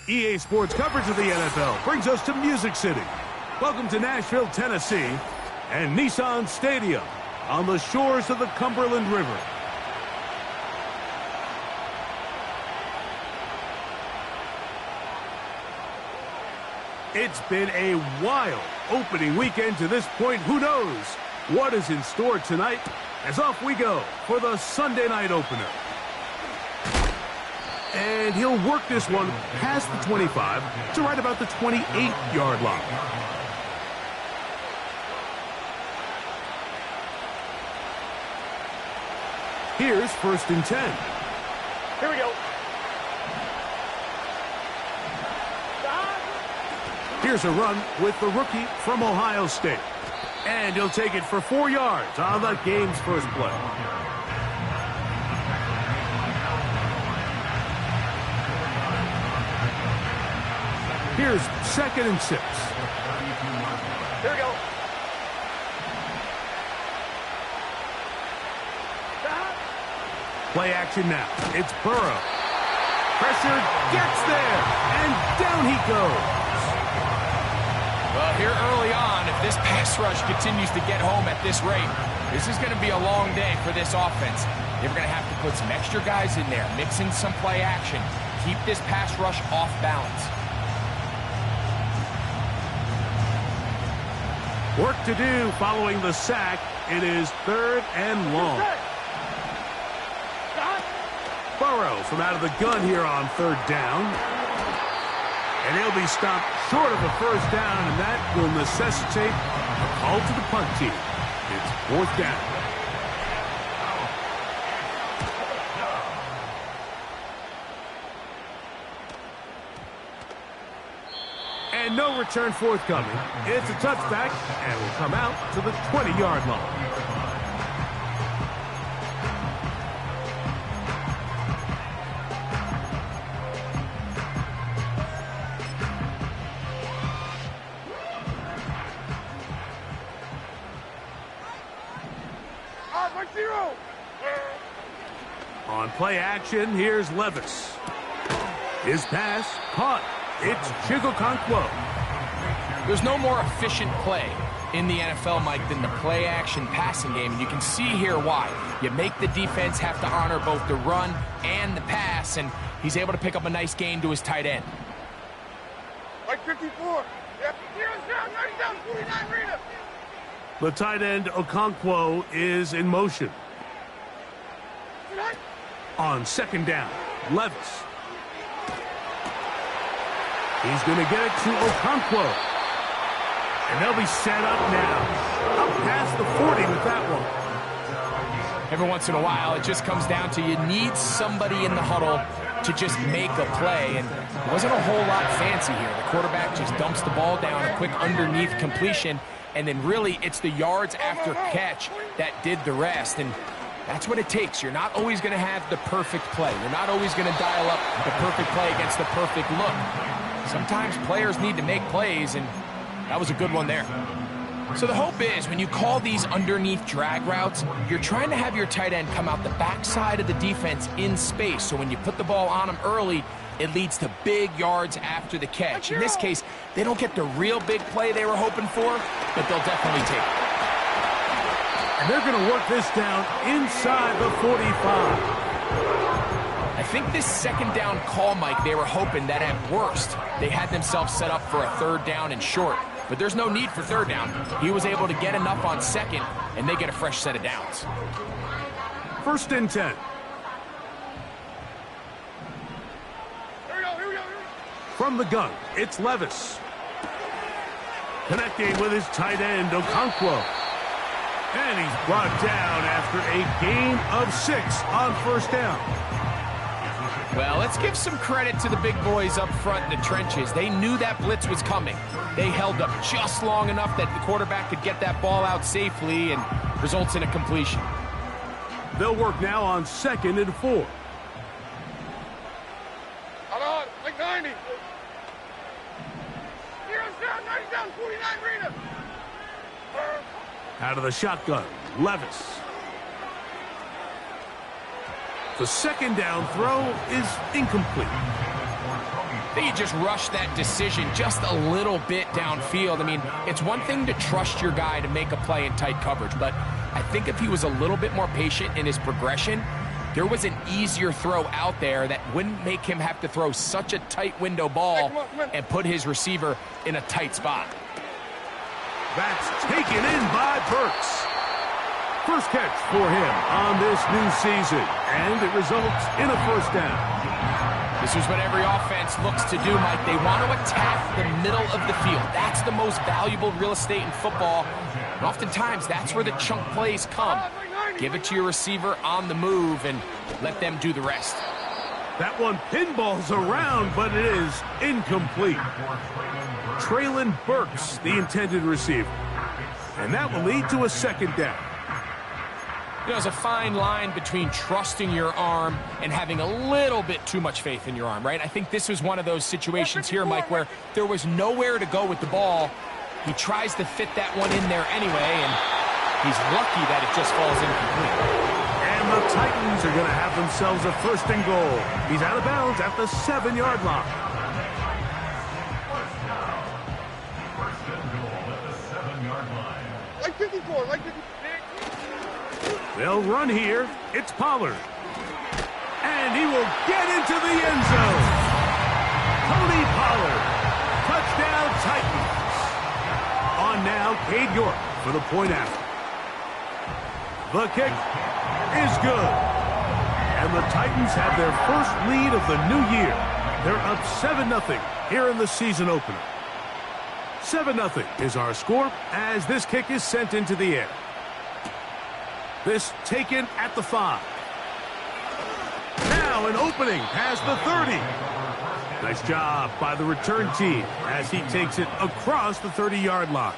EA Sports coverage of the NFL brings us to Music City. Welcome to Nashville, Tennessee, and Nissan Stadium on the shores of the Cumberland River. It's been a wild opening weekend to this point. Who knows what is in store tonight? As off we go for the Sunday night opener. And he'll work this one past the 25 to right about the 28-yard line. Here's 1st and 10. Here we go. Here's a run with the rookie from Ohio State. And he'll take it for 4 yards on the game's first play. Here's 2nd and 6. Here we go. Play action now. It's Burrow. Pressure gets there, and down he goes. Well, here early on, if this pass rush continues to get home at this rate, this is going to be a long day for this offense. They're going to have to put some extra guys in there, mix in some play action, keep this pass rush off balance. Work to do following the sack. It is 3rd and long. Burrow from out of the gun here on 3rd down. And he'll be stopped short of the 1st down, and that will necessitate a call to the punt team. It's 4th down. And no return forthcoming. It's a touchback, and will come out to the 20-yard line. On play action, here's Levis. His pass caught. It's Chigokonkwo. There's no more efficient play in the NFL, Mike, than the play-action passing game, and you can see here why. You make the defense have to honor both the run and the pass, and he's able to pick up a nice gain to his tight end. Like 54. Yep. Down, 49 Rita. The tight end, Okonkwo, is in motion. On 2nd down, Levis. He's going to get it to Okonkwo. And they'll be set up now. Up past the 40 with that one. Every once in a while, it just comes down to you need somebody in the huddle to just make a play. And it wasn't a whole lot fancy here. The quarterback just dumps the ball down, a quick underneath completion. And then really, it's the yards after catch that did the rest. And that's what it takes. You're not always going to have the perfect play. You're not always going to dial up the perfect play against the perfect look. Sometimes players need to make plays, and that was a good one there. So the hope is when you call these underneath drag routes, you're trying to have your tight end come out the backside of the defense in space. So when you put the ball on him early, it leads to big yards after the catch. In this case, they don't get the real big play they were hoping for, but they'll definitely take it. And they're going to work this down inside the 45. I think this 2nd down call, Mike, they were hoping that at worst, they had themselves set up for a 3rd down and short. But there's no need for 3rd down. He was able to get enough on 2nd, and they get a fresh set of downs. 1st and 10. Here we go. From the gun, it's Levis. Connecting with his tight end, Okonkwo. And he's brought down after a gain of 6 on 1st down. Well, let's give some credit to the big boys up front in the trenches. They knew that blitz was coming. They held up just long enough that the quarterback could get that ball out safely, and results in a completion. They'll work now on 2nd and 4. Hold on, like 90. Heroes down, 90 down, 49 Rita. Out of the shotgun, Levis. The 2nd down throw is incomplete. I think he just rushed that decision just a little bit downfield. I mean, it's one thing to trust your guy to make a play in tight coverage, but I think if he was a little bit more patient in his progression, there was an easier throw out there that wouldn't make him have to throw such a tight window ball and put his receiver in a tight spot. That's taken in by Burks. First catch for him on this new season, and it results in a 1st down. This is what every offense looks to do, Mike. They want to attack the middle of the field. That's the most valuable real estate in football. And oftentimes, that's where the chunk plays come. Give it to your receiver on the move and let them do the rest. That one pinballs around, but it is incomplete. Traylon Burks, the intended receiver. And that will lead to a 2nd down. You know, there's a fine line between trusting your arm and having a little bit too much faith in your arm, right? I think this was one of those situations here, Mike, where there was nowhere to go with the ball. He tries to fit that one in there anyway, and he's lucky that it just falls incomplete. And the Titans are going to have themselves a 1st and goal. He's out of bounds at the 7-yard line. Like 54, like 54. They'll run here. It's Pollard. And he will get into the end zone. Tony Pollard. Touchdown Titans. On now, Cade York for the point after. The kick is good. And the Titans have their first lead of the new year. They're up 7-0 here in the season opener. 7-0 is our score as this kick is sent into the air. This taken at the 5. Now an opening past the 30. Nice job by the return team as he takes it across the 30-yard line.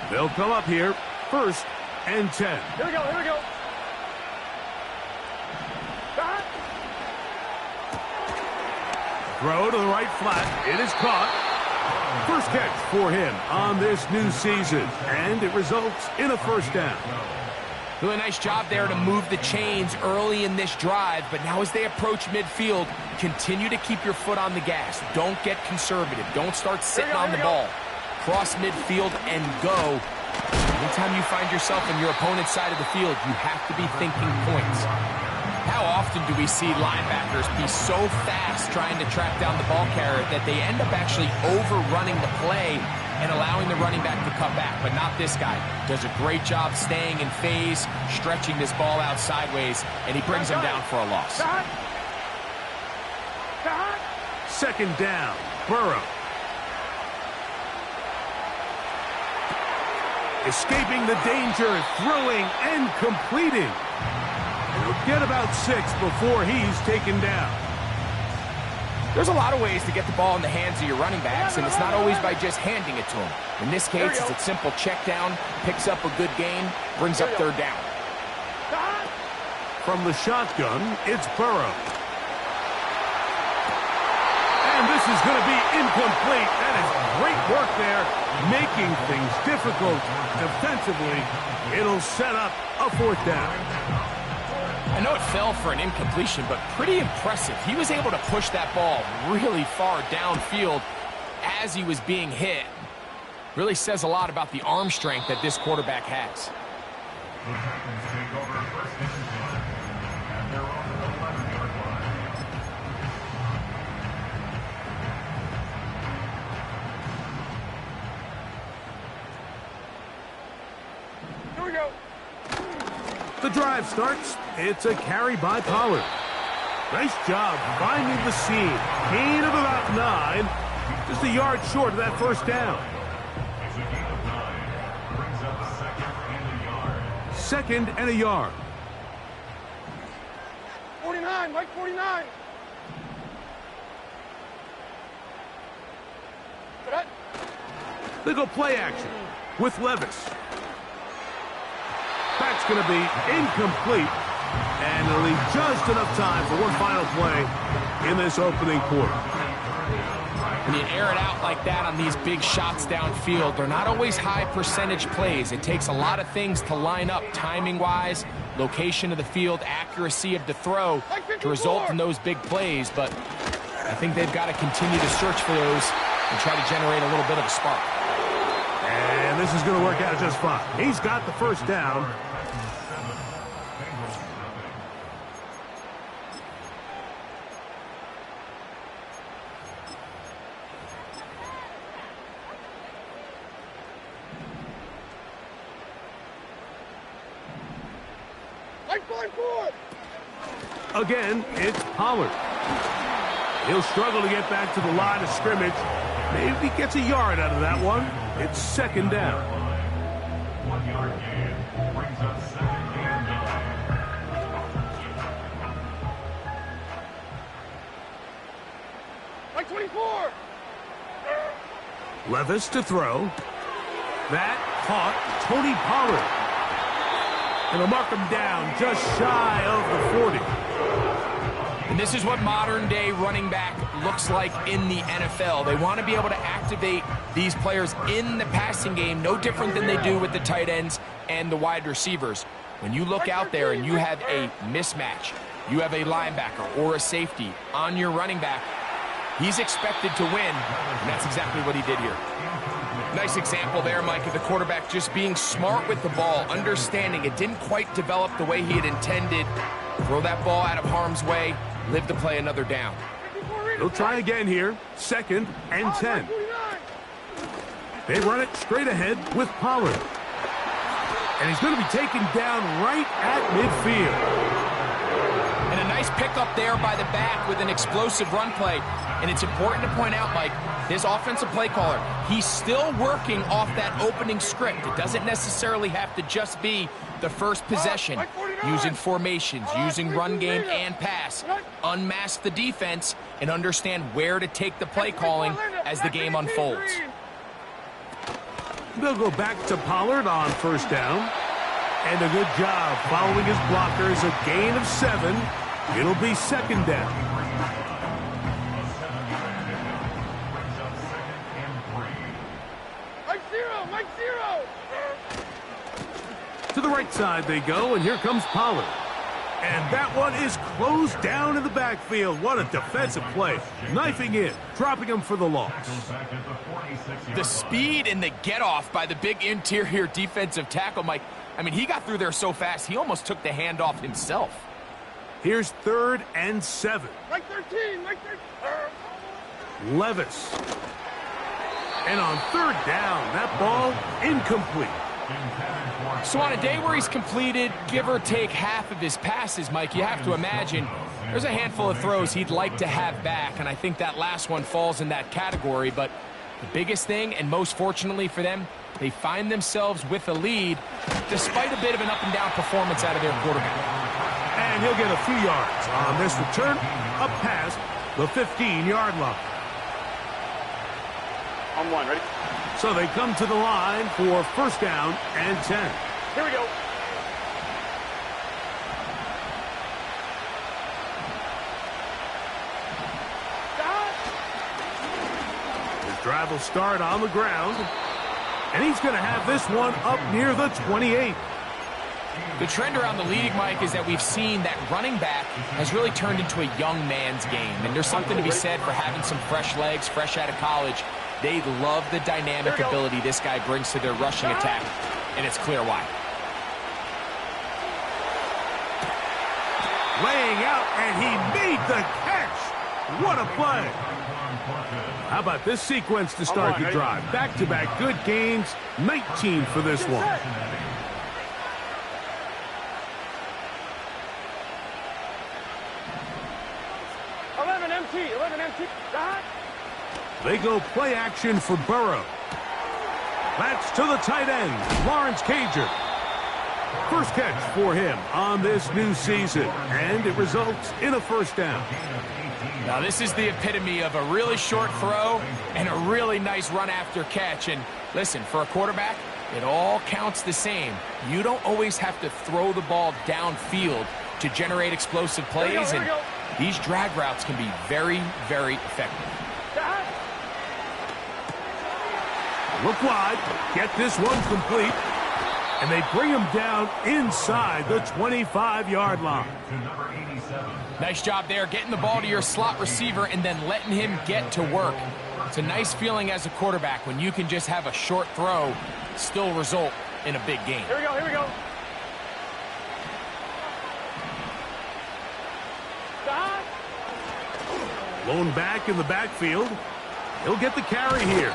They'll come up here, 1st and 10. Here we go, here we go. Throw to the right flat. It is caught. First catch for him on this new season, and it results in a 1st down. Really nice job there to move the chains early in this drive, but now as they approach midfield, continue to keep your foot on the gas. Don't get conservative. Don't start sitting on the ball. Cross midfield and go. Anytime you find yourself on your opponent's side of the field, you have to be thinking points. How often do we see linebackers be so fast trying to track down the ball carrier that they end up actually overrunning the play and allowing the running back to cut back? But not this guy. Does a great job staying in phase, stretching this ball out sideways, and he brings him down for a loss. 2nd down, Burrow. Escaping the danger, throwing and completing. He'll get about 6 before he's taken down. There's a lot of ways to get the ball in the hands of your running backs, and it's not always by just handing it to them. In this case, it's a simple check down, picks up a good gain, brings up 3rd down. From the shotgun, it's Burrow. And this is going to be incomplete. That is great work there, making things difficult defensively. It'll set up a 4th down. I know it fell for an incompletion, but pretty impressive. He was able to push that ball really far downfield as he was being hit. Really says a lot about the arm strength that this quarterback has. Here we go. The drive starts. It's a carry by Pollard. Nice job finding the seam. Gain of about 9. Just a yard short of that 1st down. 2nd and a yard. 49, Mike 49. They go play action with Levis. That's going to be incomplete, and it'll leave just enough time for one final play in this opening quarter. When you air it out like that on these big shots downfield, they're not always high percentage plays. It takes a lot of things to line up timing-wise, location of the field, accuracy of the throw to result in those big plays. But I think they've got to continue to search for those and try to generate a little bit of a spark. And this is going to work out just fine. He's got the first down. Again, it's Pollard. He'll struggle to get back to the line of scrimmage. Maybe he gets a yard out of that one. It's second down. 1 yard gain brings up second and 9. Like 24. Levis to throw. That caught Tony Pollard. And they'll mark him down just shy of the 40. And this is what modern-day running back looks like in the NFL. They want to be able to activate these players in the passing game, no different than they do with the tight ends and the wide receivers. When you look out there and you have a mismatch, you have a linebacker or a safety on your running back, he's expected to win, and that's exactly what he did here. Nice example there, Mike, of the quarterback just being smart with the ball, understanding it didn't quite develop the way he had intended. Throw that ball out of harm's way, live to play another down. They'll try again here, second and 10. They run it straight ahead with Pollard. And he's going to be taken down right at midfield. And a nice pickup there by the back with an explosive run play. And it's important to point out, Mike, this offensive play caller, he's still working off that opening script. It doesn't necessarily have to just be the first possession. Using formations, using run game and pass. Unmask the defense and understand where to take the play calling as the game unfolds. They'll go back to Pollard on first down. And a good job following his blockers, a gain of 7. It'll be second down. Mike zero. To the right side they go, and here comes Pollard. And that one is closed down in the backfield. What a defensive play. Knifing in, dropping him for the loss. The speed and the get-off by the big interior defensive tackle, Mike. I mean, he got through there so fast, he almost took the handoff himself. Here's third and 7. Mike 13, Mike 13. Levis. And on third down, that ball incomplete. So on a day where he's completed, give or take half of his passes, Mike, you have to imagine there's a handful of throws he'd like to have back, and I think that last one falls in that category. But the biggest thing, and most fortunately for them, they find themselves with a lead despite a bit of an up-and-down performance out of their quarterback. And he'll get a few yards on this return up past the 15-yard line. On one, ready? So they come to the line for first down and 10. Here we go. His drive will start on the ground. And he's going to have this one up near the 28. The trend around the league, Mike, is that we've seen that running back has really turned into a young man's game. And there's something to be said for having some fresh legs, fresh out of college. They love the dynamic ability this guy brings to their rushing attack, and it's clear why. Laying out, and he made the catch. What a play. How about this sequence to start the drive? Back-to-back good gains, 19 for this one. They go play action for Burrow. That's to the tight end, Lawrence Cager. First catch for him on this new season, and it results in a first down. Now, this is the epitome of a really short throw and a really nice run after catch. And listen, for a quarterback, it all counts the same. You don't always have to throw the ball downfield to generate explosive plays, and these drag routes can be very, very effective. Look wide, get this one complete, and they bring him down inside the 25-yard line. Nice job there, getting the ball to your slot receiver and then letting him get to work. It's a nice feeling as a quarterback when you can just have a short throw still result in a big game. Here we go, here we go. Blown back in the backfield. He'll get the carry here.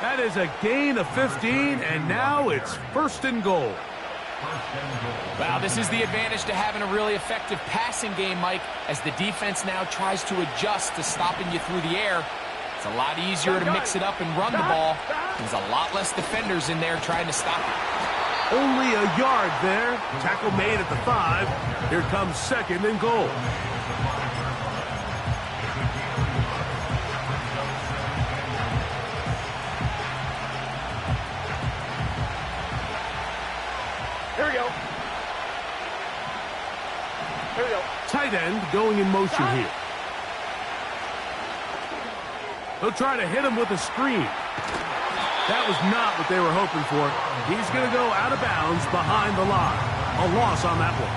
That is a gain of 15, and now it's 1st and goal. Wow, this is the advantage to having a really effective passing game, Mike, as the defense now tries to adjust to stopping you through the air. It's a lot easier to mix it up and run the ball. There's a lot less defenders in there trying to stop it. Only a yard there. Tackle made at the 5. Here comes 2nd and goal. Here we go. Here we go. Tight end going in motion here. They'll try to hit him with a screen. That was not what they were hoping for. He's going to go out of bounds behind the line. A loss on that one.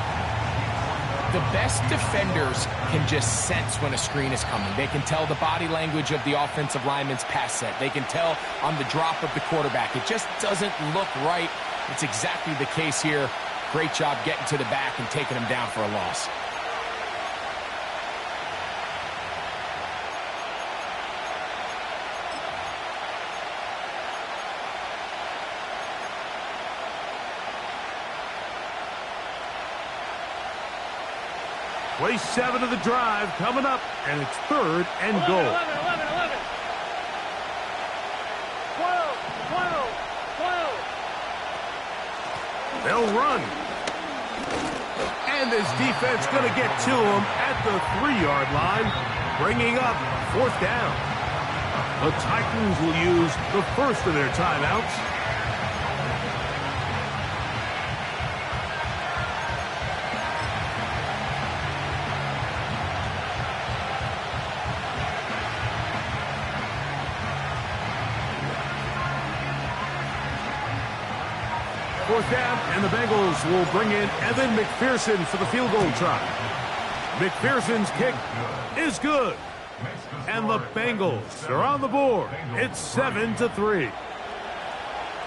The best defenders can just sense when a screen is coming. They can tell the body language of the offensive lineman's pass set. They can tell on the drop of the quarterback. It just doesn't look right. It's exactly the case here. Great job getting to the back and taking him down for a loss. Play 7 of the drive coming up, and it's 3rd and goal. 11, 11. 12, 12, 12. They'll run. And this defense going to get to him at the 3-yard line, bringing up 4th down. The Titans will use the first of their timeouts. Fourth down, and the Bengals will bring in Evan McPherson for the field goal try. McPherson's kick is good. And the Bengals are on the board. It's 7-3.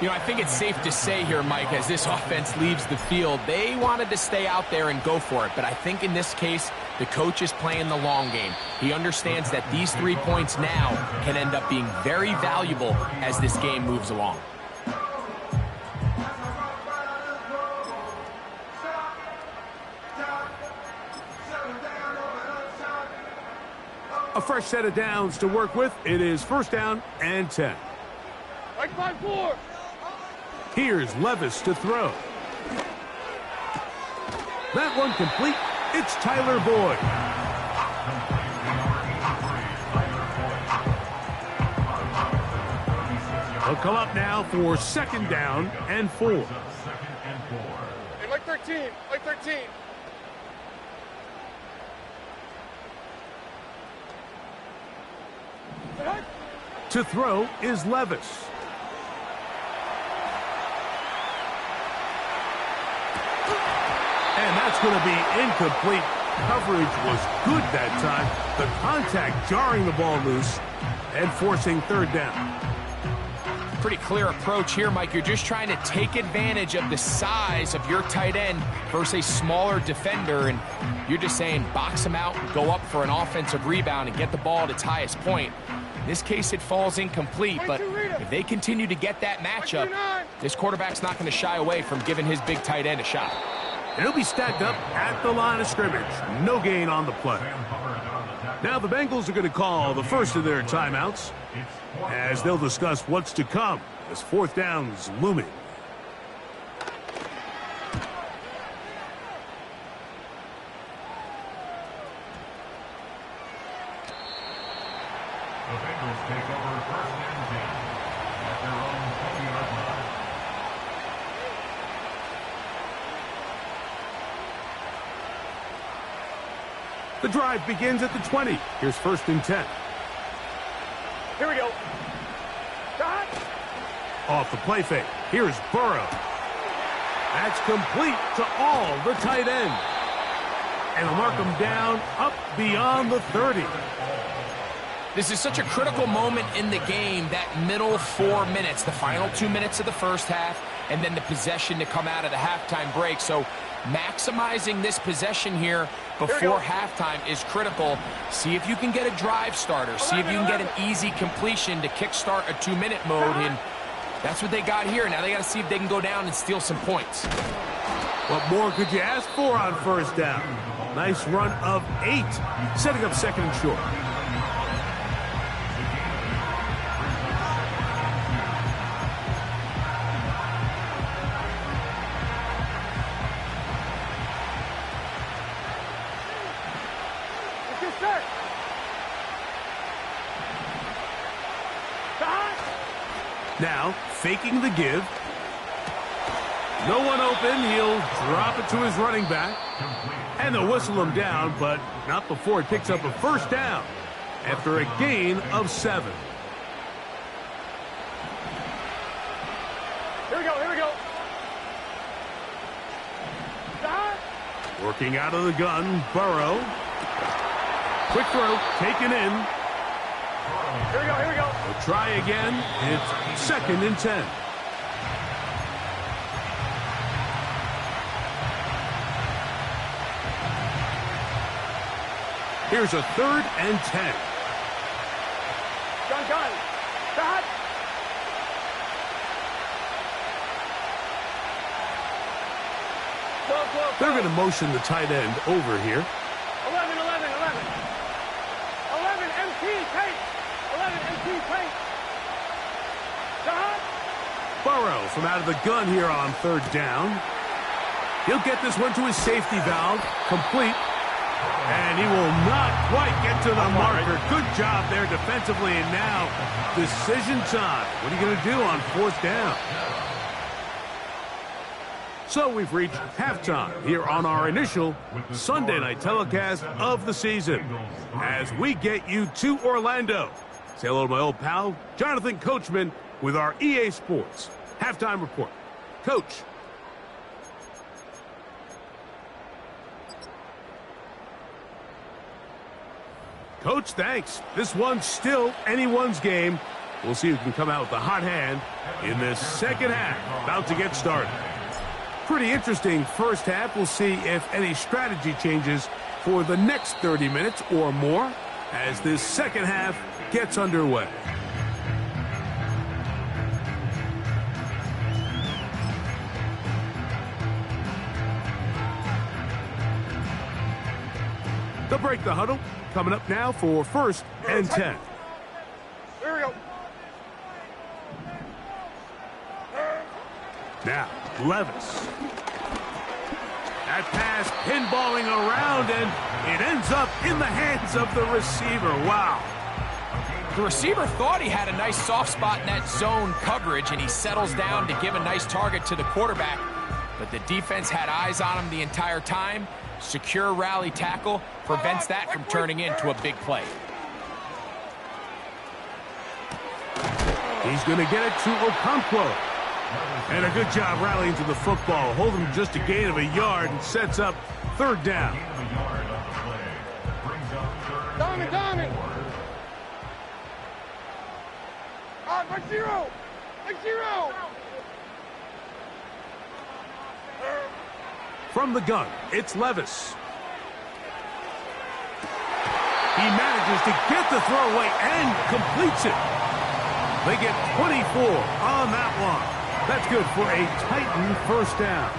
You know, I think it's safe to say here, Mike, as this offense leaves the field, they wanted to stay out there and go for it. But I think in this case, the coach is playing the long game. He understands that these 3 points now can end up being very valuable as this game moves along. A fresh set of downs to work with. It is 1st down and 10. Right 5-4. Here's Levis to throw. That one complete. It's Tyler Boyd. He'll come up now for 2nd down and 4. Hey, Mike 13. Mike 13. To throw is Levis. And that's going to be incomplete. Coverage was good that time. The contact jarring the ball loose and forcing 3rd down. Pretty clear approach here, Mike. You're just trying to take advantage of the size of your tight end versus a smaller defender, and you're just saying box him out and go up for an offensive rebound and get the ball at its highest point. In this case, it falls incomplete, but if they continue to get that matchup, this quarterback's not going to shy away from giving his big tight end a shot. He'll be stacked up at the line of scrimmage. No gain on the play. Now the Bengals are going to call the first of their timeouts as they'll discuss what's to come as 4th down's looming. The drive begins at the 20. Here's 1st and 10. Here we go. Shot. Off the play fake. Here's Burrow. That's complete to all the tight end. And they'll mark him down up beyond the 30. This is such a critical moment in the game, that middle 4 minutes, the final 2 minutes of the first half, and then the possession to come out of the halftime break. So maximizing this possession here before halftime is critical. See if you can get a drive starter. See if you can get an easy completion to kickstart a 2-minute mode. And that's what they got here. Now they got to see if they can go down and steal some points. What more could you ask for on 1st down? Nice run of 8, setting up 2nd and short. Now, faking the give. No one open. He'll drop it to his running back. And they'll whistle him down, but not before he picks up a 1st down after a gain of 7. Here we go, here we go. Shot. Working out of the gun, Burrow. Quick throw, taken in. Here we go, here we go. We'll try again. It's 2nd and 10. Here's a 3rd and 10. Gun. Shot. They're going to motion the tight end over here. 11. 11 MT tight. 11 MT tight. Shot. Burrow from out of the gun here on 3rd down. He'll get this one to his safety valve. Complete. And he will not quite get to the marker. Good job there defensively. And now, decision time. What are you going to do on 4th down? So we've reached halftime here on our initial Sunday night telecast of the season as we get you to Orlando. Say hello to my old pal, Jonathan Coachman, with our EA Sports halftime report. Coach. Coach, thanks. This one's still anyone's game. We'll see who can come out with the hot hand in this 2nd half. About to get started. Pretty interesting first half. We'll see if any strategy changes for the next 30 minutes or more as this 2nd half gets underway. They'll break the huddle. Coming up now for 1st and 10. Here we go. Now, Levis. That pass pinballing around, and it ends up in the hands of the receiver. Wow. The receiver thought he had a nice soft spot in that zone coverage, and he settles down to give a nice target to the quarterback. But the defense had eyes on him the entire time. Secure rally tackle prevents that from turning into a big play. He's going to get it to Okonkwo. And a good job rallying to the football. Holding just a gain of a yard and sets up 3rd down. Diamond. Back zero. From the gun, it's Levis. He manages to get the throwaway and completes it. They get 24 on that one. That's good for a Titan 1st down.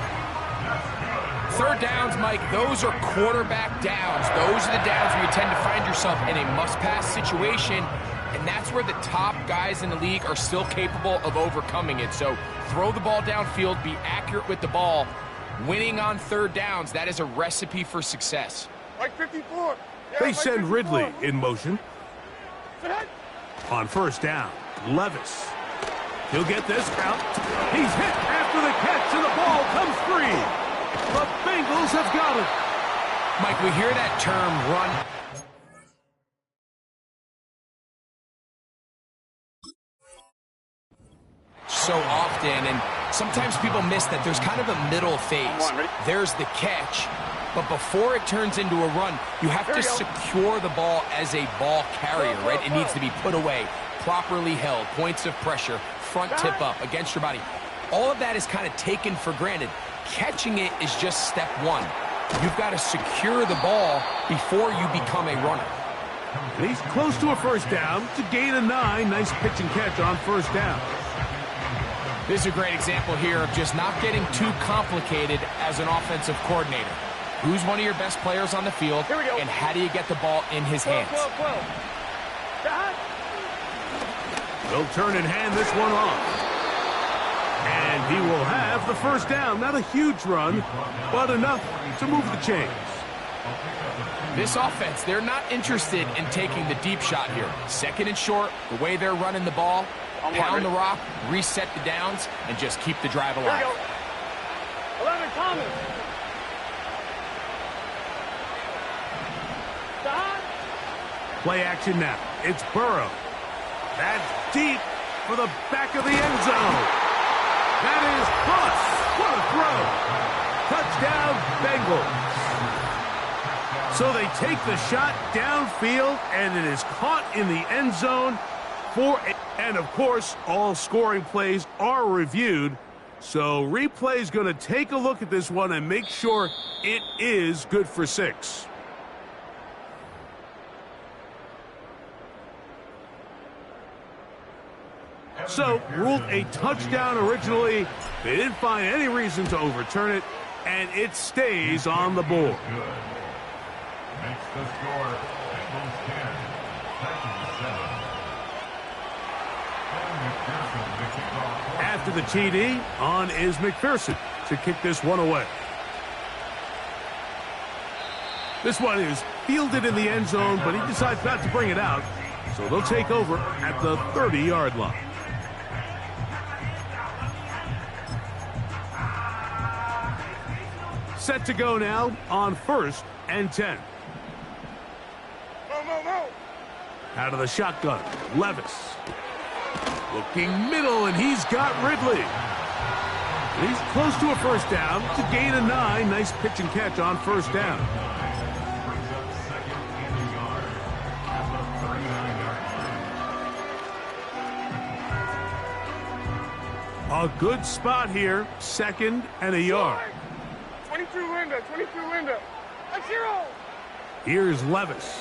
3rd downs, Mike, those are quarterback downs. Those are the downs where you tend to find yourself in a must-pass situation, and that's where the top guys in the league are still capable of overcoming it. So throw the ball downfield, be accurate with the ball. Winning on 3rd downs, that is a recipe for success. Like 54. Yeah, They like send 54. Ridley in motion. Shot. On 1st down, Levis. He'll get this out. He's hit after the catch, and the ball comes free. The Bengals have got it. Mike, we hear that term run so often, and sometimes people miss that there's kind of a middle phase. There's the catch, but before it turns into a run, you have to secure the ball as a ball carrier, right? It needs to be put away, properly held, points of pressure, front tip up against your body. All of that is kind of taken for granted. Catching it is just step one. You've got to secure the ball before you become a runner. And he's close to a first down to gain a 9. Nice pitch and catch on first down. This is a great example here of just not getting too complicated as an offensive coordinator. Who's one of your best players on the field, and how do you get the ball in his hands? They'll turn and hand this one off. And he will have the first down. Not a huge run, but enough to move the chains. This offense, they're not interested in taking the deep shot here. Second and short, the way they're running the ball, pound the rock, reset the downs, and just keep the drive alive. 11, Thomas. Play action now. It's Burrow. That's deep for the back of the end zone. That is Bus. What a throw. Touchdown, Bengals. So they take the shot downfield, and it is caught in the end zone and, of course, all scoring plays are reviewed. So replay is going to take a look at this one and make sure it is good for 6. So, ruled a touchdown originally. They didn't find any reason to overturn it, and it stays on the board. Makes the score Bengals 10, Titans 7. After the TD, on is McPherson to kick this one away. This one is fielded in the end zone, but he decides not to bring it out. So they'll take over at the 30-yard line. Set to go now on 1st and 10. Out of the shotgun, Levis. Looking middle, and he's got Ridley. He's close to a first down to gain a 9. Nice pitch and catch on first down. A good spot here, 2nd and a yard. 22 Linda, 22 Linda. That's 0. Here's Levis.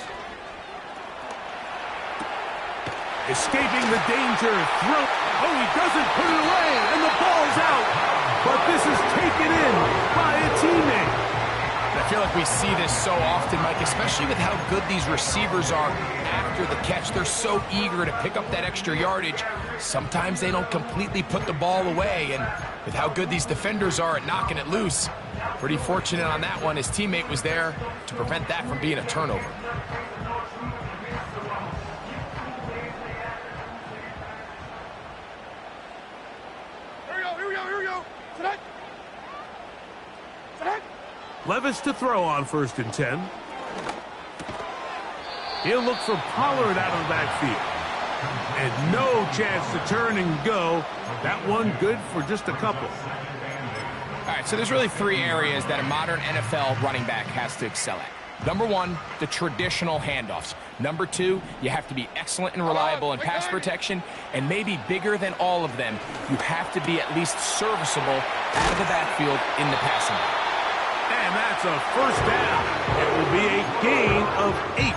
Escaping the danger. Throw. Oh, he doesn't put it away, and the ball's out. But this is taken in by a teammate. I feel like we see this so often, Mike, especially with how good these receivers are after the catch. They're so eager to pick up that extra yardage. Sometimes they don't completely put the ball away, and with how good these defenders are at knocking it loose, pretty fortunate on that one. His teammate was there to prevent that from being a turnover. Levis to throw on 1st and 10. He'll look for Pollard out of the backfield. And no chance to turn and go. That one good for just a couple. All right, so there's really 3 areas that a modern NFL running back has to excel at. Number 1, the traditional handoffs. Number 2, you have to be excellent and reliable in pass protection. And maybe bigger than all of them, you have to be at least serviceable out of the backfield in the passing game. And that's a first down. It will be a gain of 8.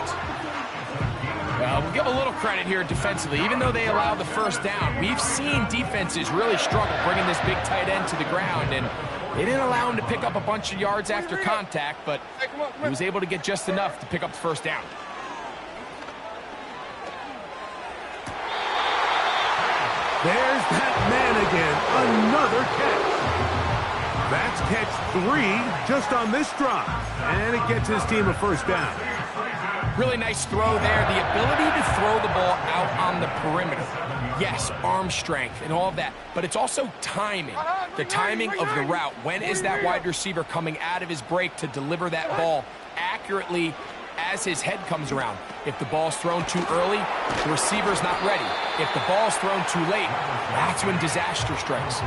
We'll give a little credit here defensively. Even though they allow the first down, we've seen defenses really struggle bringing this big tight end to the ground. And they didn't allow him to pick up a bunch of yards after contact, but he was able to get just enough to pick up the first down. There's that man again. Another catch. That's catch 3 just on this drive. And it gets his team a first down. Really nice throw there. The ability to throw the ball out on the perimeter. Yes, arm strength and all of that, but it's also timing. The timing of the route. When is that wide receiver coming out of his break to deliver that ball accurately as his head comes around. If the ball's thrown too early, the receiver's not ready. If the ball's thrown too late, that's when disaster strikes.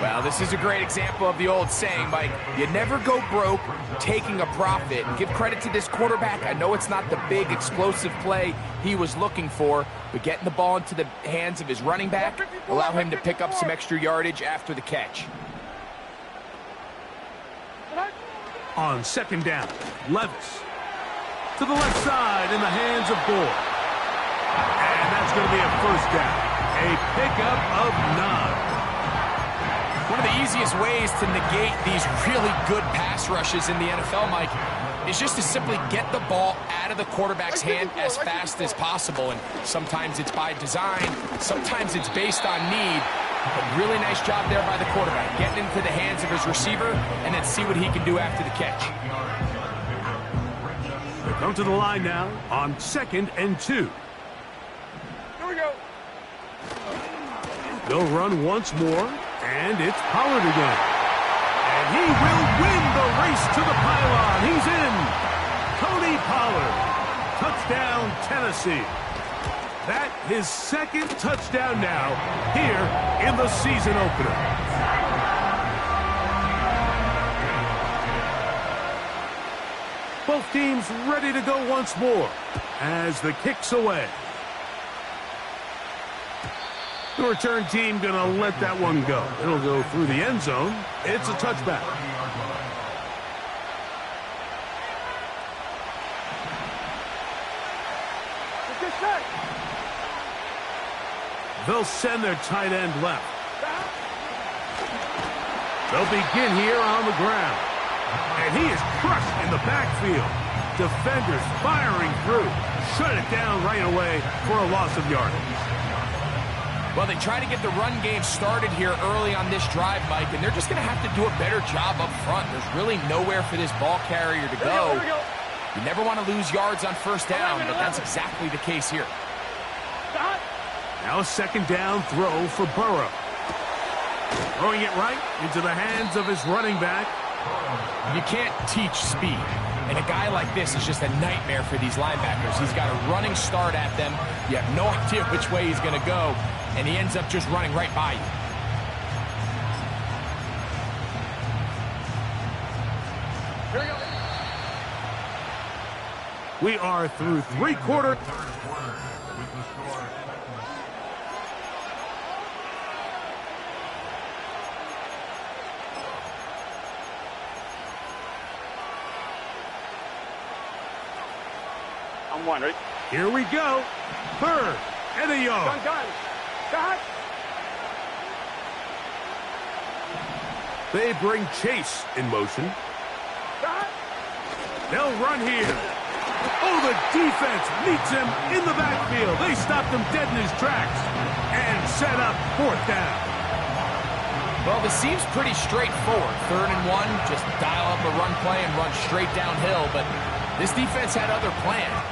Well, this is a great example of the old saying, Mike, you never go broke taking a profit. Give credit to this quarterback. I know it's not the big explosive play he was looking for, but getting the ball into the hands of his running back allow him to pick up some extra yardage after the catch. On second down, Levis to the left side in the hands of Gore. And that's going to be a first down. A pickup of 9. One of the easiest ways to negate these really good pass rushes in the NFL, Mike, is just to simply get the ball out of the quarterback's hand as fast as possible. And sometimes it's by design, sometimes it's based on need. But really nice job there by the quarterback, getting into the hands of his receiver, and then see what he can do after the catch. They come to the line now on 2nd and 2. Here we go. They'll run once more, and it's Pollard again. And he will win the race to the pylon. He's in. Tony Pollard. Touchdown, Tennessee. That his second touchdown now here in the season opener. Both teams ready to go once more as the kick's away. The return team going to let that one go. It'll go through the end zone. It's a touchback. They'll send their tight end left. They'll begin here on the ground. And he is crushed in the backfield. Defenders firing through. Shut it down right away for a loss of yardage. Well, they try to get the run game started here early on this drive, Mike, and they're just going to have to do a better job up front. There's really nowhere for this ball carrier to go. You never want to lose yards on first down, but that's exactly the case here. Now a second down throw for Burrow. Throwing it right into the hands of his running back. You can't teach speed, and a guy like this is just a nightmare for these linebackers. He's got a running start at them. You have no idea which way he's going to go, and he ends up just running right by you. We are through 3 quarters. I'm one, right? Here we go. 3rd and a yard. Done. They bring Chase in motion. They'll run here. Oh, the defense meets him in the backfield. They stopped him dead in his tracks and set up 4th down. Well, this seems pretty straightforward. 3rd and 1, just dial up a run play and run straight downhill, but this defense had other plans.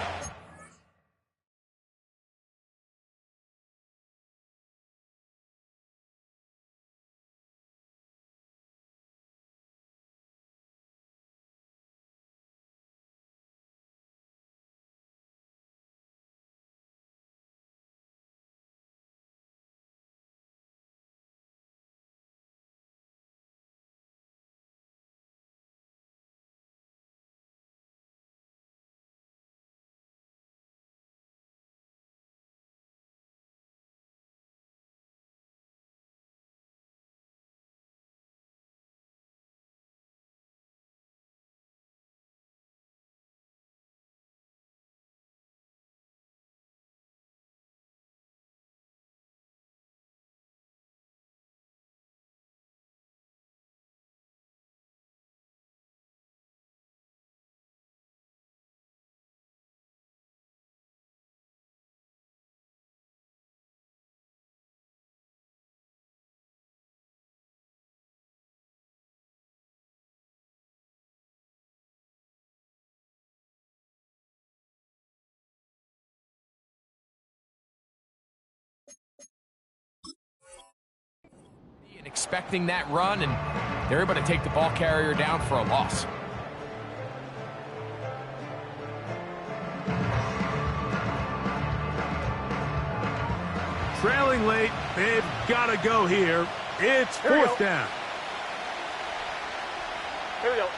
And expecting that run, and they're able to take the ball carrier down for a loss. running late. They've got to go here. It's fourth down. Here we go.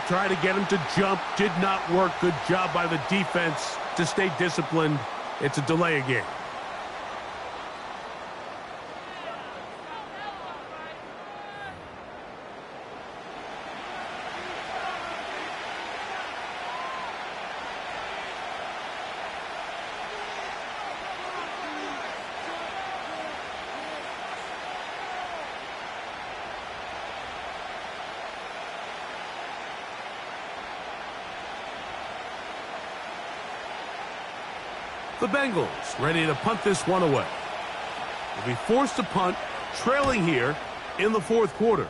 Try to get him to jump. Did not work. Good job by the defense to stay disciplined. It's a delay again. The Bengals ready to punt this one away. They'll be forced to punt, trailing here in the fourth quarter.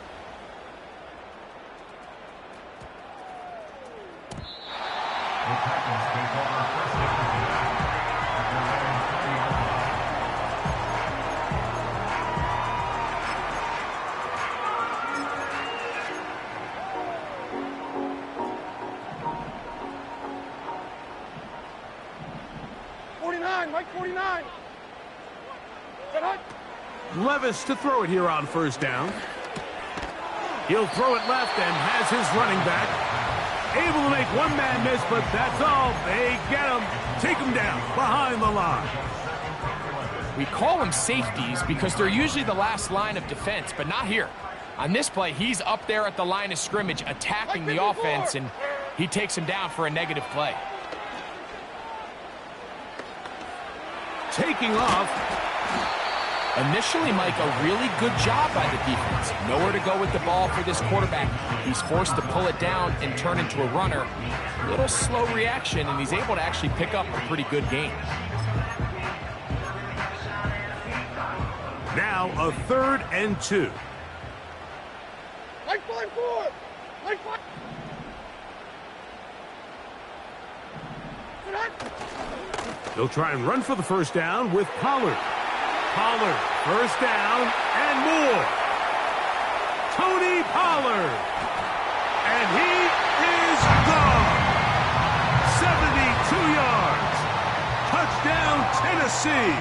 Mike 49. Levis to throw it here on first down. He'll throw it left and has his running back. Able to make one man miss, but that's all. They get him. Take him down behind the line. We call them safeties because they're usually the last line of defense, but not here. On this play, he's up there at the line of scrimmage attacking the offense, and he takes him down for a negative play. Taking off. Initially, Mike, a really good job by the defense. Nowhere to go with the ball for this quarterback. He's forced to pull it down and turn into a runner. Little slow reaction, and he's able to actually pick up a pretty good gain. Now a 3rd and 2. Mike 5-4. Mike 5. They'll try and run for the first down with Pollard. Pollard, first down and more. Tony Pollard. And he is gone. 72 yards. Touchdown, Tennessee.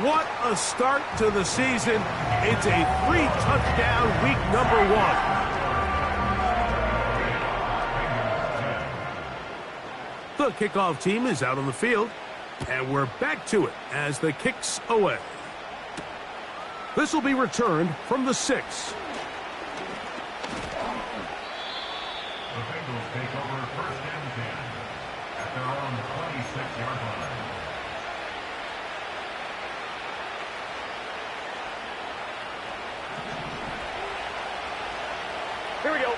What a start to the season. It's a 3-touchdown week number 1. The kickoff team is out on the field, and we're back to it as the kick's away. This will be returned from the 6. The Bengals take over first and 10 at their own 26-yard line. Here we go.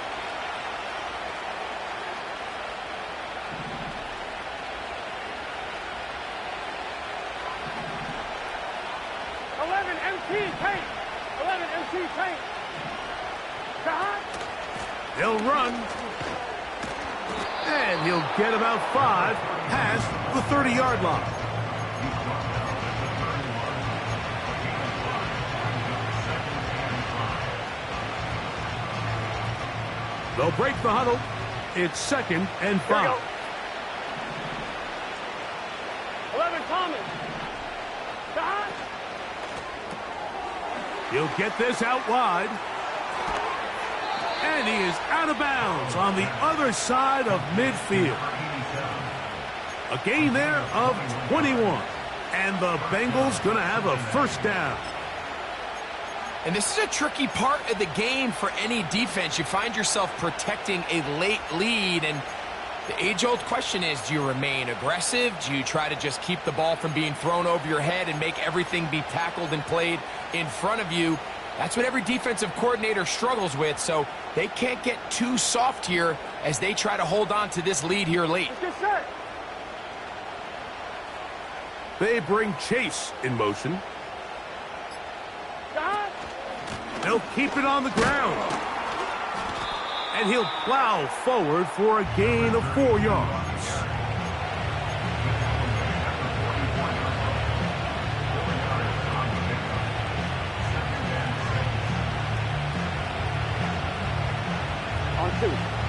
Tank. 11 MC Tank. They'll run. And he'll get about 5 past the 30-yard line. They'll break the huddle. It's 2nd and 5. 11 Thomas. He'll get this out wide. And he is out of bounds on the other side of midfield. A gain there of 21. And the Bengals going to have a first down. And this is a tricky part of the game for any defense. You find yourself protecting a late lead, and the age-old question is, do you remain aggressive? Do you try to just keep the ball from being thrown over your head and make everything be tackled and played in front of you? That's what every defensive coordinator struggles with, so they can't get too soft here as they try to hold on to this lead here late. They bring Chase in motion. They'll keep it on the ground. And he'll plow forward for a gain of 4 yards.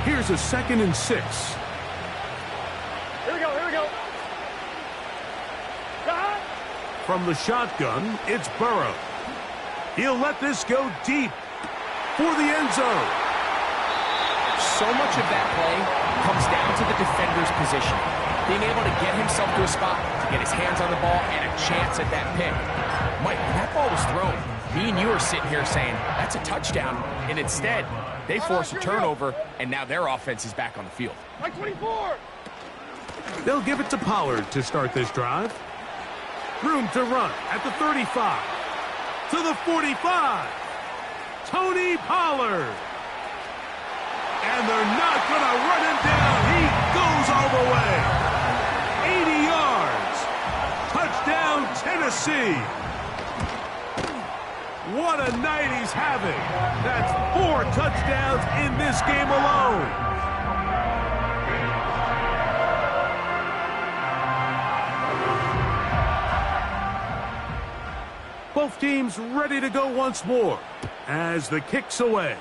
Here's a 2nd and 6. Here we go, here we go. From the shotgun, it's Burrow. He'll let this go deep for the end zone. So much of that play comes down to the defender's position. Being able to get himself to a spot, to get his hands on the ball, and a chance at that pick. Mike, when that ball was thrown, me and you are sitting here saying, that's a touchdown. And instead, they force a turnover, and now their offense is back on the field. Like 24. They'll give it to Pollard to start this drive. Room to run at the 35. To the 45. Tony Pollard. And they're not going to run him down. He goes all the way. 80 yards. Touchdown, Tennessee. What a night he's having. That's 4 touchdowns in this game alone. Both teams ready to go once more as the kick's away.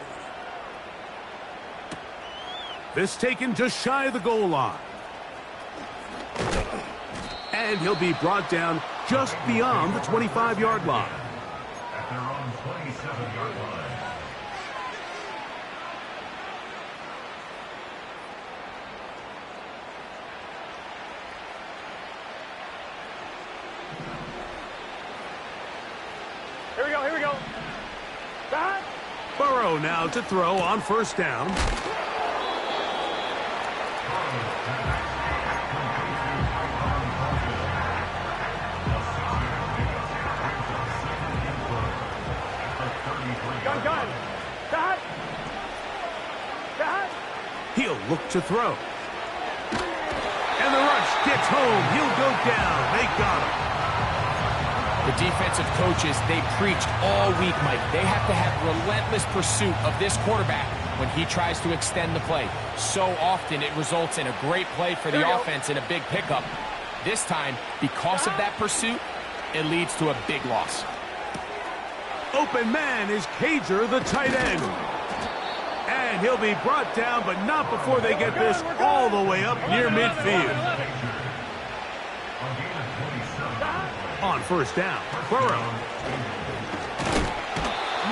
This taken just shy of the goal line. And he'll be brought down just beyond the 25-yard line. At their own 27-yard line. Here we go, here we go. Burrow now to throw on 1st down. Gun. He'll look to throw. And the rush gets home. He'll go down. They got him. The defensive coaches, they preached all week, Mike. They have to have relentless pursuit of this quarterback when he tries to extend the play. So often it results in a great play for the offense and a big pickup. This time, because of that pursuit, it leads to a big loss. Open man is Cager, the tight end. And he'll be brought down, but not before they get this all the way up near midfield. On 1st down, Burrow.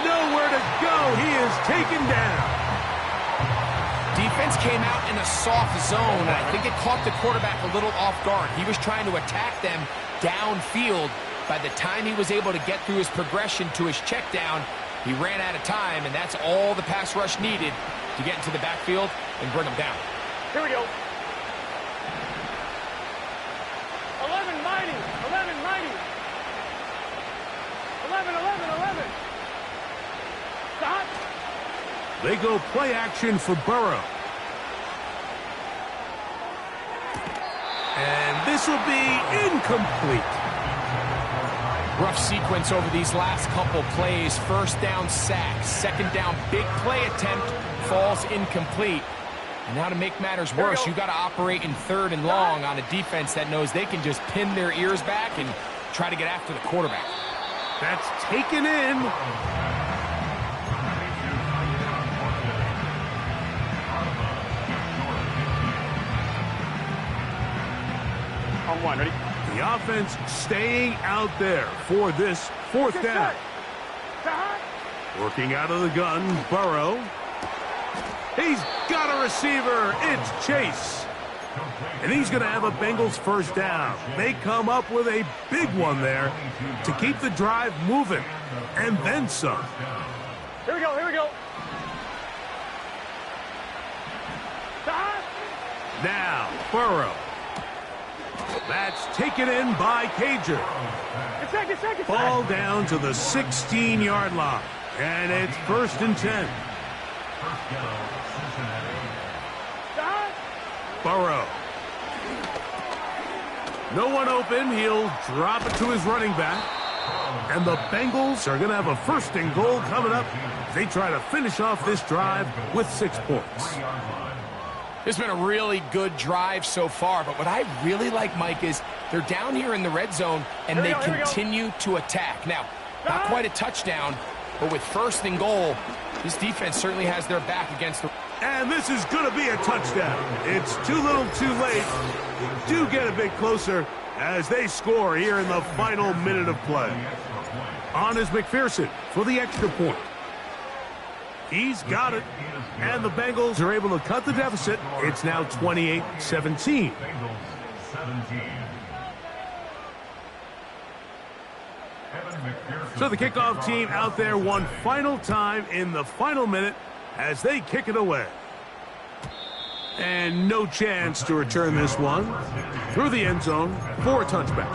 Nowhere to go. He is taken down. Defense came out in a soft zone, and I think it caught the quarterback a little off guard. He was trying to attack them downfield. By the time he was able to get through his progression to his check down, he ran out of time, and that's all the pass rush needed to get into the backfield and bring him down. Here we go. 11 mighty. 11 mighty. 11. Stop. They go play action for Burrow. And this will be incomplete. Rough sequence over these last couple plays. 1st down sack. 2nd down big play attempt falls incomplete. And now to make matters worse, you got to operate in 3rd and long on a defense that knows they can just pin their ears back and try to get after the quarterback. That's taken in. On 1, ready? The offense staying out there for this 4th down. Working out of the gun, Burrow. He's got a receiver. It's Chase. And he's going to have a Bengals 1st down. They come up with a big one there to keep the drive moving. And then some. Here we go. Now, Burrow. That's taken in by Cager. Ball down to the 16-yard line. And it's 1st and 10. Burrow. No one open. He'll drop it to his running back. And the Bengals are going to have a 1st and goal coming up. They try to finish off this drive with 6 points. It's been a really good drive so far, but what I really like, Mike, is they're down here in the red zone, and they continue to attack. Now, not quite a touchdown, but with 1st and goal, this defense certainly has their back against the... And this is going to be a touchdown. It's too little too late. Do get a bit closer as they score here in the final minute of play. On is McPherson for the extra point. He's got it. And the Bengals are able to cut the deficit. It's now 28-17. So the kickoff team out there one final time in the final minute as they kick it away. And no chance to return this one through the end zone for a touchback.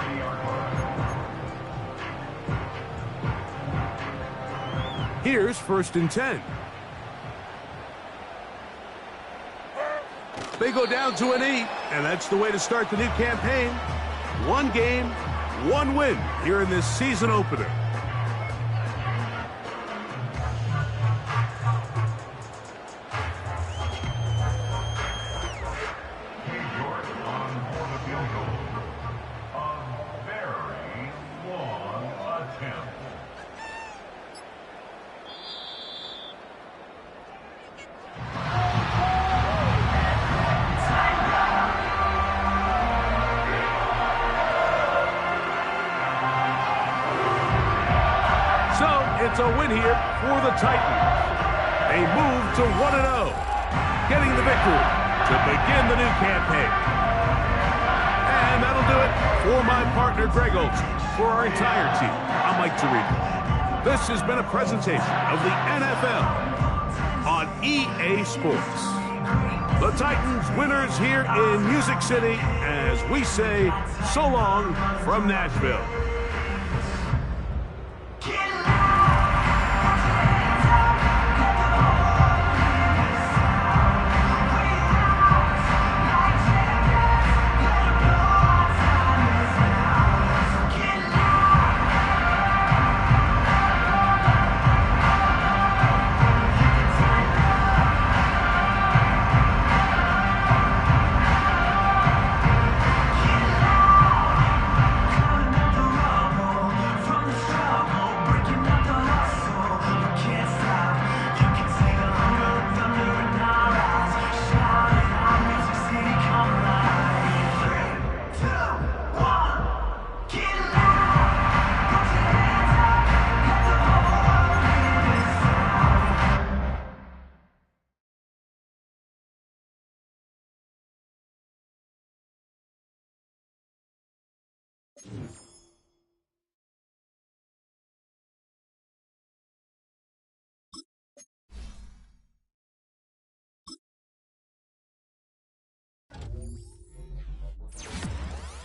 Here's 1st and 10. They go down to an 8, and that's the way to start the new campaign. One game, one win here in this season opener. It's a win here for the Titans. They move to 1-0, getting the victory to begin the new campaign. And that'll do it for my partner, Greg Olson. For our entire team, I'm Mike Tirico. This has been a presentation of the NFL on EA Sports. The Titans winners here in Music City as we say so long from Nashville.